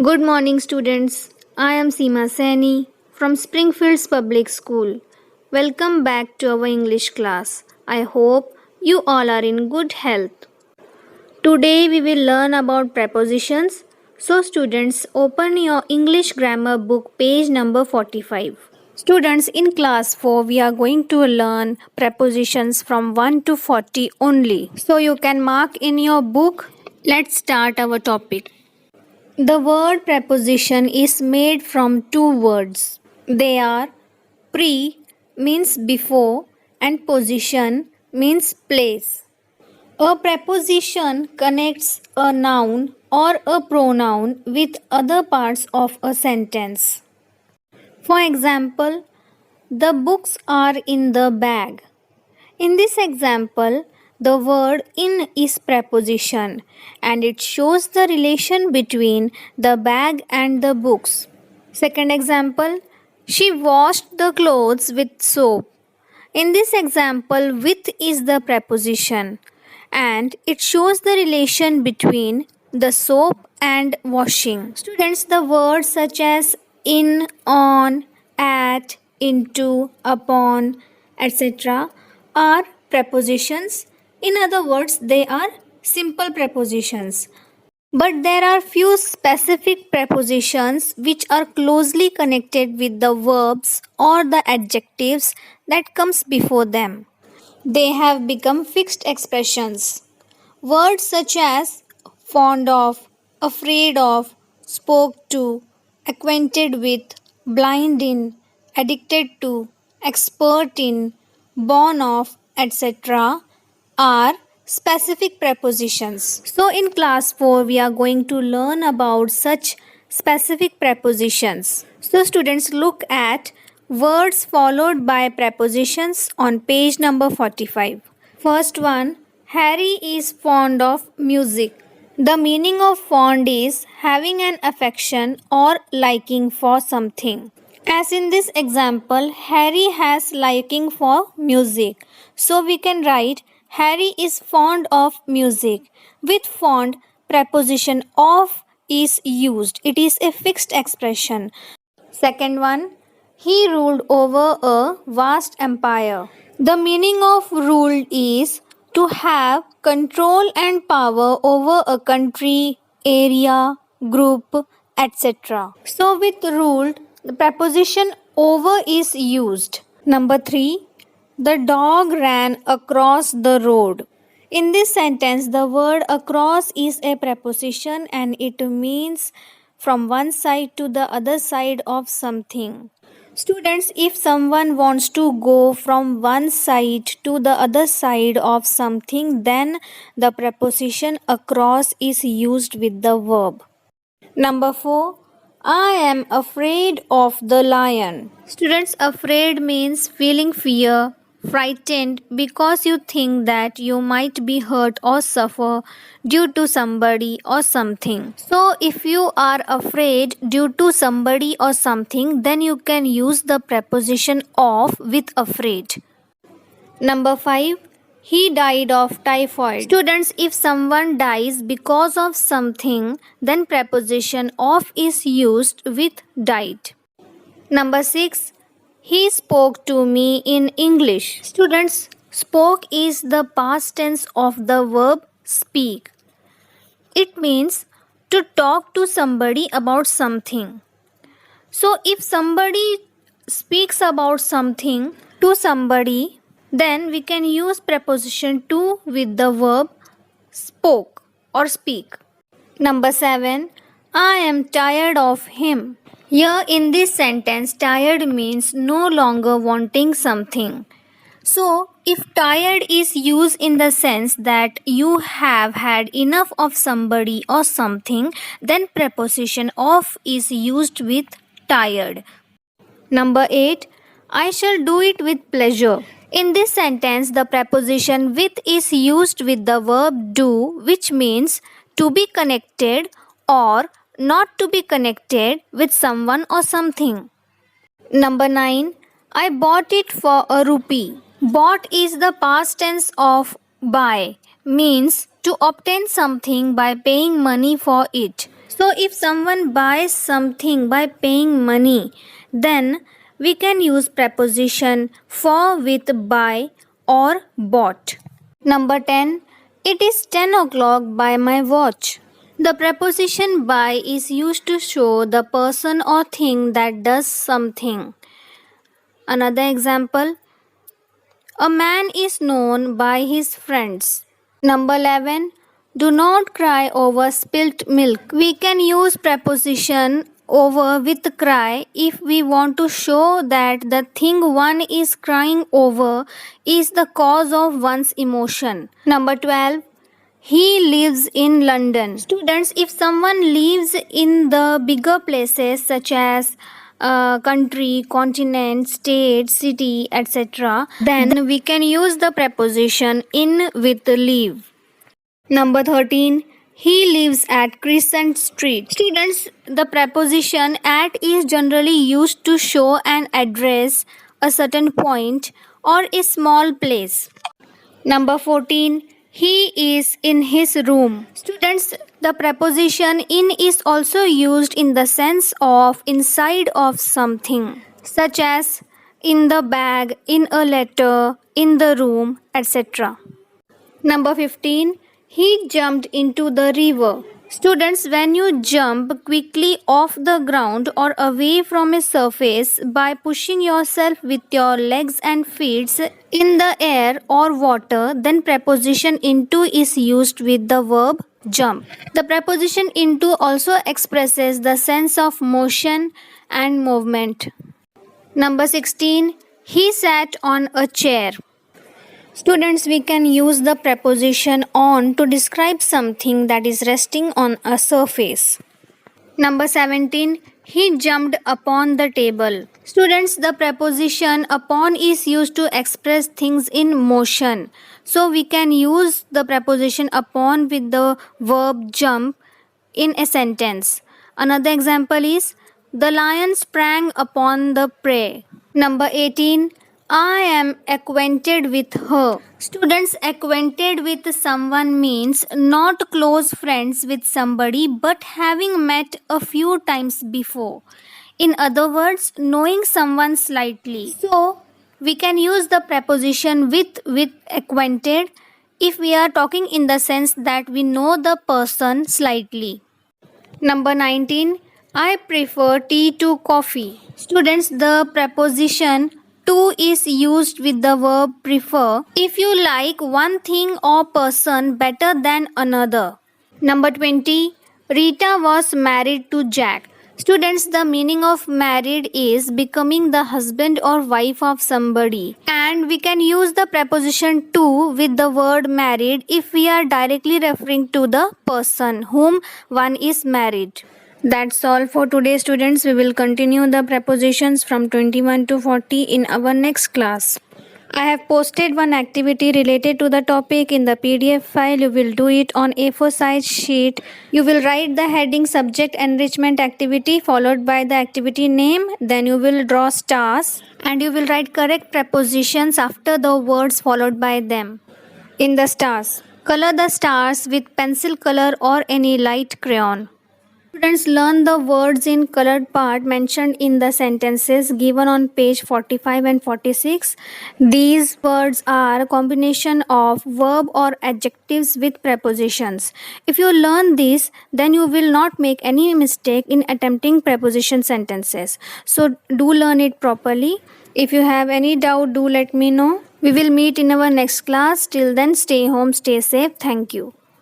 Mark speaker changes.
Speaker 1: Good morning, students. I am Seema Saini from Springfields Public School. Welcome back to our English class. I hope you all are in good health. Today we will learn about prepositions. So, students, open your English grammar book, page number 45. Students, in class 4, we are going to learn prepositions from 1 to 40 only. So, you can mark in your book. Let's start our topic. The word preposition is made from two words. They are pre means before and position means place. A preposition connects a noun or a pronoun with other parts of a sentence. For example, the books are in the bag. In this example, the word in is preposition and it shows the relation between the bag and the books. Second example, she washed the clothes with soap. In this example, with is the preposition and it shows the relation between the soap and washing. Students, the words such as in, on, at, into, upon, etc. are prepositions. In other words, they are simple prepositions. But there are few specific prepositions which are closely connected with the verbs or the adjectives that comes before them. They have become fixed expressions. Words such as fond of, afraid of, spoke to, acquainted with, blind in, addicted to, expert in, born of, etc. are specific prepositions. So, in class 4, we are going to learn about such specific prepositions. So, students, look at words followed by prepositions on page number 45. First one, Harry is fond of music. The meaning of fond is having an affection or liking for something. As in this example, Harry has liking for music. So we can write Harry is fond of music. With fond, preposition of is used. It is a fixed expression. Second one, he ruled over a vast empire. The meaning of ruled is to have control and power over a country, area, group, etc. So, with ruled, the preposition over is used. Number 3, the dog ran across the road. In this sentence, the word across is a preposition and it means from one side to the other side of something. Students, if someone wants to go from one side to the other side of something, then the preposition across is used with the verb. Number 4, I am afraid of the lion. Students, afraid means feeling fear, frightened because you think that you might be hurt or suffer due to somebody or something. So, if you are afraid due to somebody or something, then you can use the preposition of with afraid. Number 5, he died of typhoid. Students, if someone dies because of something, then preposition of is used with died. Number 6, he spoke to me in English. Students, spoke is the past tense of the verb speak. It means to talk to somebody about something. So, if somebody speaks about something to somebody, then we can use preposition to with the verb spoke or speak. Number 7, I am tired of him. Here in this sentence, tired means no longer wanting something. So, if tired is used in the sense that you have had enough of somebody or something, then preposition of is used with tired. Number 8, I shall do it with pleasure. In this sentence, the preposition with is used with the verb do, which means to be connected or not to be connected with someone or something. Number 9, I bought it for a rupee. Bought is the past tense of buy, means to obtain something by paying money for it. So if someone buys something by paying money, then we can use preposition for with buy or bought. Number 10. It is 10 o'clock by my watch. The preposition by is used to show the person or thing that does something. Another example. A man is known by his friends. Number 11. Do not cry over spilt milk. We can use preposition over with cry if we want to show that the thing one is crying over is the cause of one's emotion. Number 12. He lives in London. Students, if someone lives in the bigger places such as country, continent, state, city, etc., then we can use the preposition in with live. Number 13. He lives at Crescent Street. Students, the preposition at is generally used to show an address, a certain point, or a small place. Number 14. He is in his room. Students, the preposition in is also used in the sense of inside of something, such as in the bag, in a letter, in the room, etc. Number 15. He jumped into the river. Students, when you jump quickly off the ground or away from a surface by pushing yourself with your legs and feet in the air or water, then preposition into is used with the verb jump. The preposition into also expresses the sense of motion and movement. Number 16. He sat on a chair. Students, we can use the preposition on to describe something that is resting on a surface. Number 17. He jumped upon the table. Students, the preposition upon is used to express things in motion. So we can use the preposition upon with the verb jump in a sentence. Another example is the lion sprang upon the prey. Number 18. I am acquainted with her. Students, acquainted with someone means not close friends with somebody but having met a few times before. In other words, knowing someone slightly. So, we can use the preposition with acquainted if we are talking in the sense that we know the person slightly. Number 19. I prefer tea to coffee. Students, the preposition to is used with the verb prefer if you like one thing or person better than another. Number 20. Rita was married to Jack. Students, the meaning of married is becoming the husband or wife of somebody, and we can use the preposition to with the word married if we are directly referring to the person whom one is married. That's all for today, students. We will continue the prepositions from 21 to 40 in our next class. I have posted one activity related to the topic in the PDF file. You will do it on A4 size sheet. You will write the heading subject enrichment activity followed by the activity name. Then you will draw stars and you will write correct prepositions after the words followed by them. In the stars, color the stars with pencil color or any light crayon. Students, learn the words in colored part mentioned in the sentences given on page 45 and 46. These words are a combination of verb or adjectives with prepositions. If you learn this, then you will not make any mistake in attempting preposition sentences. So do learn it properly. If you have any doubt, do let me know. We will meet in our next class. Till then, stay home, stay safe. Thank you.